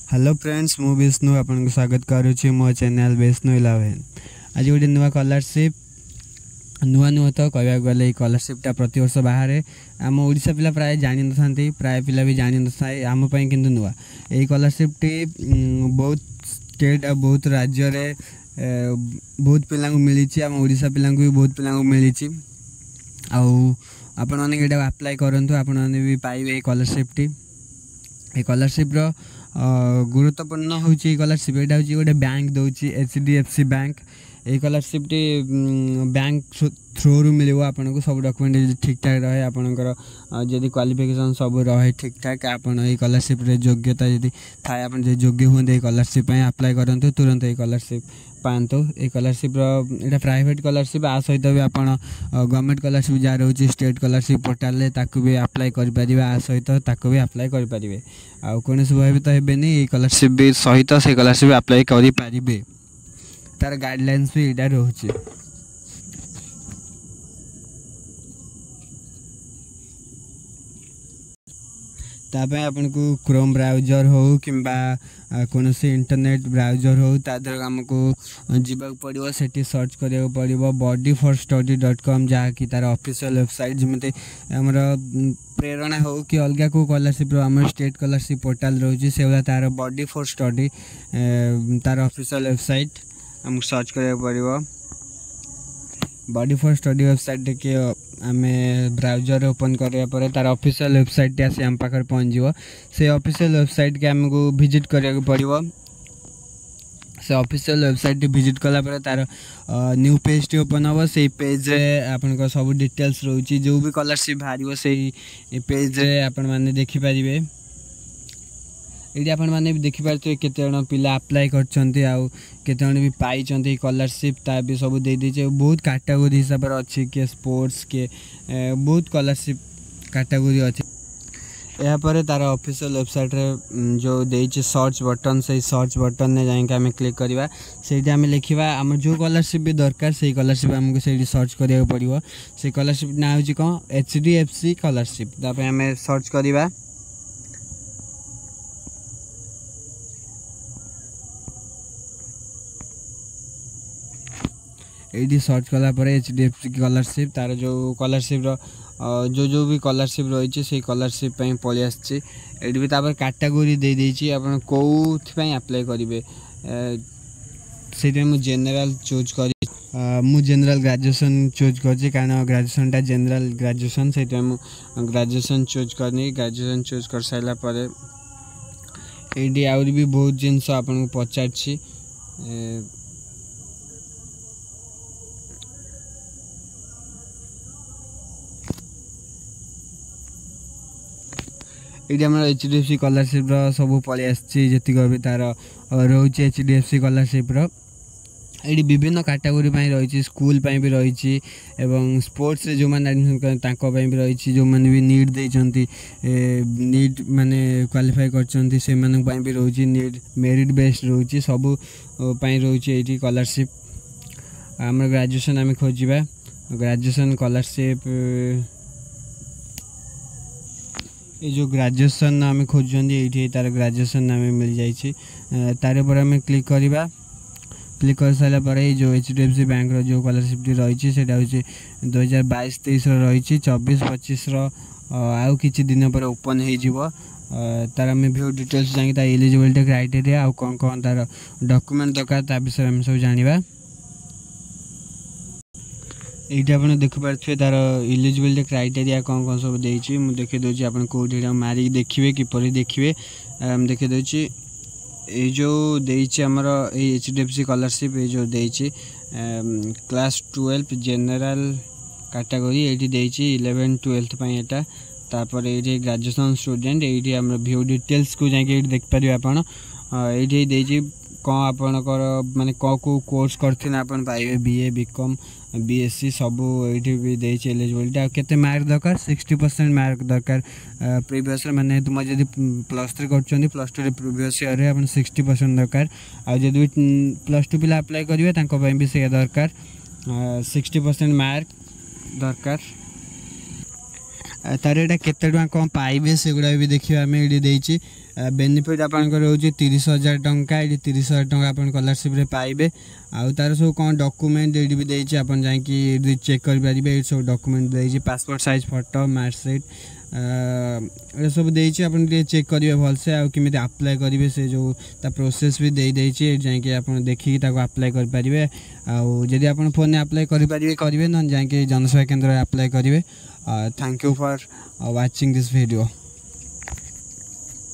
Hello friends मु विष्णु आपन स्वागत करुच्ची मो चैनल विष्णु 11। आज गोटे नुआ स्कॉलरशिप नुआ नुआ तो कहवा गले स्कॉलरशिपटा प्रति वर्ष बाहर आम ओडिशा पिला प्राय जानी न था प्राय पिला भी जानी न था आम किंतु नुआ यही स्कॉलरशिपटी बहुत स्टेट और बहुत राज्य रे बहुत पिला मिली आम ओडिशा पिला भी बहुत पिला मिली आपण मैंने यहाँ आप्लाय करूँ आपण मैंने भी पाइबे स्कॉलरशिपटी स्कॉलरशिप गुरुत्वपूर्ण हूँ स्कॉलरशिप यहाँ हूँ गोटे बैंक दूसरी HDFC बैंक ये स्कॉलरशिपटी बैंक थ्रू रू मिले आपन को सब डॉक्यूमेंट ठीक ठाक रहे आपंकर जदि क्वालिफिकेशन सब रहे ठीक ठाक आपन स्कॉलरशिप योग्यता यदि थाए आप योग्य हुए स्कॉलरशिप अप्लाई करूँ तुरंत स्कॉलरशिप पातु स्कॉलरशिप यहाँ प्राइवेट स्कॉलरशिप आ सहित भी आप गवर्नमेंट स्कॉलरशिप जहाँ रोचे स्टेट स्कॉलरशिप पोर्टाल ताकू भी अप्लाई करें आ सहित ताकू भी अप्लाई करें आउ कौन भयभीत हेनी स्कॉलरशिप भी सहित से स्कॉलरशिप अप्लाई करें तार गाइडलाइंस भी यहाँ रोचे। तापे आपन को क्रोम ब्राउजर हो कि कौन से इंटरनेट ब्राउजर हो तादर आमको जीवा पड़ो से सर्च करा पड़ो bodyforstudy.com जहाँ कि तार ऑफिशियल वेबसाइट जमी आमर प्रेरणा हो कि अलग को स्कॉलरशिप आम स्टेट स्कॉलरशिप पोर्टाल रोचे से भाया तार bodyforstudy तार ऑफिशियल वेबसाइट आमको सर्च करा पड़ो bodyforstudy वेबसाइट के आम ब्राउजर ओपन कराया तार ऑफिशियल वेबसाइट आसी आम पाखे पहुँच जाव से ऑफिशियल वेबसाइट के आमको विजिट करा पड़ो से ऑफिशियल वेबसाइट विजिट कला तार न्यू पेज टी ओपन हम से पेज रे आपन सब डिटेल्स रोची जो भी स्कॉलरशिप बाहर से पेज रे आपण माने देखि पारिबे ये आपण मैंने भी देखिपारे केते जन पिला अप्लाई करछन्ती आउ केते जन भी पाई स्कॉलरशिप ता भी सब दे दीचे बहुत कैटेगरी हिसाब से अच्छी के स्पोर्ट्स के बहुत स्कॉलरशिप कैटेगरी अच्छी यहाँ पर तार ऑफिशियल वेबसाइट रे जो देइचे सर्च बटन से सर्च बटन ने जाके आम क्लिक करवा से आम लिखा आम जो स्कॉलरशिप भी दरकार से स्कॉलरशिप आमको से सर्च करा पड़ो से स्कॉलरशिप ना हूँ कौन HDFC स्कॉलरशिप आम सर्च करवा ये सर्च कलापर HDFC स्कॉलरशिप तार जो स्कॉलरशिप जो भी स्कॉलरशिप रही से स्कॉलरशिप पलि आसी भी तापर कैटेगरी दे देछि आपन कोथि अप्लाई करेंगे से मु जेनरल चूज कर मु जेनरल ग्रेजुएशन चूज कर कारण ग्रेजुएशन जेनरल ग्रेजुएशन से ग्रेजुएशन चूज करनी ग्रेजुएशन चूज कर सारापर ये आउरी भी बहुत जिनस आपन को पचार ये आम HDFC स्कॉलरशिप सब पलि आसी भी तार रोचे HDFC स्कॉलरशिप ये विभिन्न कैटेगरी रही स्कूल भी रही एवं स्पोर्ट्स रे जो मैंने एडमिशन भी रही जो मैंने भी नीट देती नीट माने क्वालिफाई कर भी रोचे नीट मेरिट बेस्ड रोचे सब रोचे ये स्कॉलरशिप आम ग्रेजुएशन आम खोजा ग्रेजुएशन स्कॉलरशिप ये जो ग्रेजुएशन आम खोजुंट ये तार ग्रेजुएशन आम मिल जाइए तार पर आम क्लिक करवा क्लिक कर सारापर जो HDFC बैंक जो स्कॉलरशिप रही है हूँ 2022-23 रही 24-25 आउ कि दिन पर ओपन हो तार आम व्यू डिटेल्स जाकि तार एलिजिबिलिटी क्राइटेरिया आउ कौन कौन तार डॉक्यूमेंट दरकार ता विषय आम सब जाना ये आप देखिपे तार इलिजिबिलिटी क्राइटेरिया कौन कौन सब देती मुझे देखी दूसरी आप कौटी मारिक देखिए किपर देखिए देखी दूसरी ये जो देइछि हमर HDFC स्कॉलरशिप ये जो देइछि क्लास 12 जनरल कैटेगरी ये देइछि 11-12 पई एटा तापर ये ग्रेजुएशन स्टूडेंट ये हम व्यू डिटेल्स को जाके देख पारे आपन ये देइछि कौन आपनकर माने को कोर्स करथिन आपन पाइबे BA BCom BSc सब ये भी देइछि एलिजिबिलिटी आ केते मार्क दरकार 60% मार्क दरकार प्रीवियस माने तुम जदि +3 करछन्ती +2 प्रीवियस ईयर रे आपन 60% दरकार आ जदि +2 पिला अप्लाई करिवे तांको पई भी से दरकार 60% मार्क दरकार तार यहाँ केते टका कौन पाइबे से गुड़ा भी देखिए आम ये बेनिफिट आपंकर रोचे 30,000 टंका ये 30,000 टंका आप स्कॉलरशिप पाइबे आउ तार सब कौन डॉक्यूमेंट ये भी देती आप जाकि चेक करेंगे ये सब डॉक्यूमेंट देती पासपोर्ट साइज फोटो मार्कशीट ये सब देती आप चेक करेंगे भलसे आमि आप्लाय करेंगे से जो प्रोसेस भी देती जाकि आप देखिए आप्लाय करेंगे आदि आप फोन में आप्लाय करेंगे ना जाकि जनसेवा केंद्र आप्लाय करेंगे thank you for watching this video.